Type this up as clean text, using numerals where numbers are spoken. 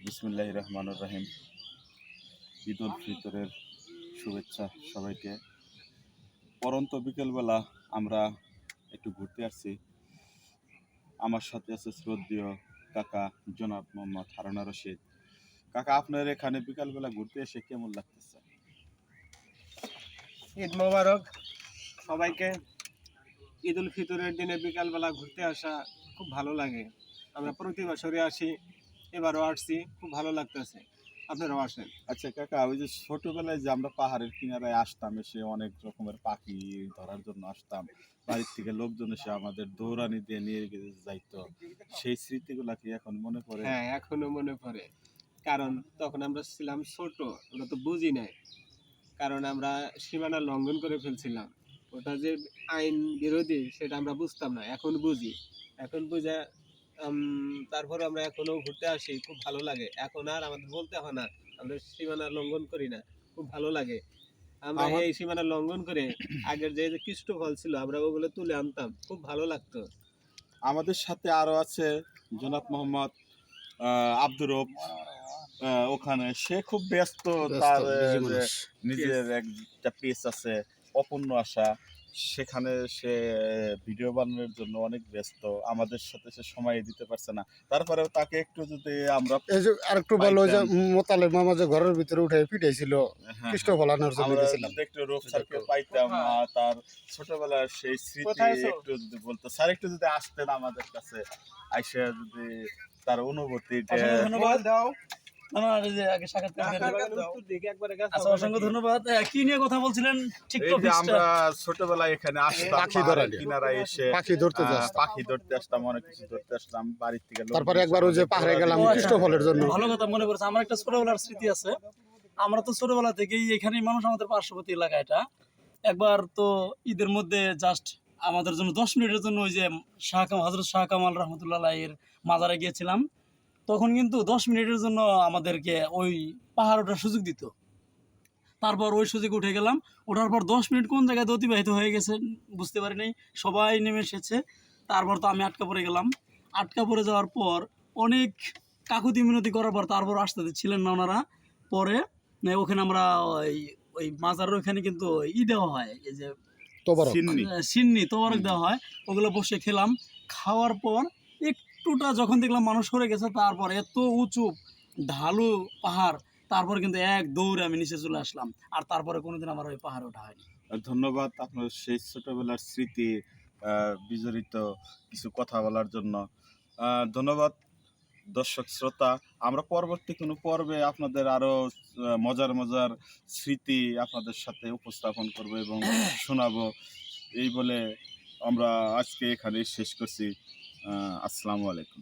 বিসমিল্লাহির রহমানির রহিম। ঈদ উল ফিতরের শুভেচ্ছা সবাইকে। পরন্ত বিকেলবেলা আমরা একটু ঘুরতে আসছি। আমার সাথে আছে শ্রদ্ধেয় কাকা জনাব মোহাম্মদ হারুন রশিদ। কাকা, আপনার এখানে বিকালবেলা ঘুরতে এসে কেমন লাগতেছে? ঈদ মোবারক সবাইকে। ঈদ উল ফিতরের দিনে বিকালবেলা ঘুরতে আসা খুব ভালো লাগে। আমরা প্রতি বছরে আসি, এবারও আসছি, খুব ভালো লাগতেছে। আপনারাও আসেন। আচ্ছা কাকা, ওই যে ছোটবেলায় যে আমরা পাহাড়ের কিনারায় আসতাম, এসে অনেক রকমের পাখি ধরার জন্য আসতাম, বাড়ির থেকে লোকজন এসে আমাদের দৌড়ানি দিয়ে নিয়ে যাইতো, সেই স্মৃতিগুলা কি এখন মনে পড়ে? হ্যাঁ, এখনো মনে পড়ে। কারণ তখন আমরা ছিলাম ছোট, আমরা তো বুঝি নাই। কারণ আমরা সীমানা লঙ্ঘন করে ফেলছিলাম। ওটা যে আইন বিরোধী সেটা আমরা বুঝতাম না, এখন বুঝি। এখন বুঝে তারপরে আমরা এখনো ঘুরতে আসি, খুব ভালো লাগে। এখন আর আমাদের বলতে হয় না আমরা সীমানা লঙ্ঘন করি না, খুব ভালো লাগে। আমরা আমার এই সীমানা লঙ্ঘন করে আগের যে যে কৃষ্ট ফল ছিল আমরা ওগুলো তুলে আনতাম, খুব ভালো লাগতো। আমাদের সাথে আরো আছে জনাব মোহাম্মদ আব্দুর রব। ওখানে সে খুব ব্যস্ত, তার যে নিজের একটা পেজ আছে অপূর্ণ আশা, সেখানে সে ভিডিও বানানোর জন্য অনেক ব্যস্ত, আমাদের সাথে সে সময় দিতে পারছে না। তারপরেও তাকে একটু যদি আমরা এই যে আরেকটু বলো যে মোতালেব মামা যে ঘরের ভিতরে উঠে পিটাইছিল কৃষ্ণ ফলানোর জন্য আমরা গেছিলাম। যদি একটু রূপ স্যারকে পাইতাম, তার ছোটবেলার সেই স্মৃতি কোথায় আছো? একটু যদি বলতো, স্যার একটু যদি আসতেন আমাদের কাছে, আইসা যদি তার অনুভূতিটা। ধন্যবাদ দাও। আগে সাক্ষাৎকার উত্তর দিকে একবারে গাছ আচ্ছা, অসংখ্য ধন্যবাদ। কি নিয়ে কথা বলছিলেন? এই টিকটক যে আমরা ছোটবেলায় এখানে আসতাম, পাখি পাহাড়ের ধরা, কিনারায় এসে পাখি ধরতে যাস। পাখি ধরতে আসতাম, অনেক কিছু ধরতে আসতাম বাড়ির থেকে। তারপরে একবার ওই যে পাহাড়ে গেলাম কৃষ্ণ ফলের জন্য। ভালো কথা মনে পড়েছে। আমার একটা ছোটবেলার স্মৃতি আছে। আমরা তো ছোটবেলা থেকেই এখানেই মানুষ, আমাদের পার্শ্ববর্তী এলাকা এটা। একবার তো ঈদের মধ্যে জাস্ট আমাদের জন্য 10 মিনিটের জন্য ওই যে হযরত শাহ কামাল রহমতুল্লাহ এর মাজারে গিয়েছিলাম। তখন কিন্তু 10 মিনিটের জন্য আমাদেরকে ওই পাহাড় ওঠার সুযোগ দিত। তারপর ওই সুযোগে উঠে গেলাম। ওঠার পর 10 মিনিট কোন জায়গায় অতিবাহিত হয়ে গেছে বুঝতে পারি নাই। সবাই নেমে এসেছে। তারপর তো আমি আটকা পড়ে গেলাম। আটকা পড়ে যাওয়ার পর অনেক কাকুতি মিনতি করার পর তারপর আসতে ছিলেন না ওনারা। পরে ওখানে আমরা ওই ওই মাজারের ওখানে কিন্তু দেওয়া হয়, এই যে তোবারক। সিন্নি তোবারক দেওয়া হয়। ওগুলো বসে খেলাম। খাওয়ার পর একটুটা যখন দেখলাম মানুষ সরে গেছে, তারপর এত উঁচু ঢালু পাহাড়, তারপর কিন্তু এক দৌড়ে আমি নিচে চলে আসলাম। আর তারপরে কোনোদিন আমার ওই পাহাড়ে ওঠা হয়নি। ধন্যবাদ আপনার সেই ছোটবেলার স্মৃতি বিজড়িত কিছু কথা বলার জন্য। ধন্যবাদ দর্শক শ্রোতা। আমরা পরবর্তী কোনো পর্বে আপনাদের আরো মজার মজার স্মৃতি আপনাদের সাথে উপস্থাপন করব এবং শোনাবো। এই বলে আমরা আজকে এখানে শেষ করছি। আসসালামু আলাইকুম।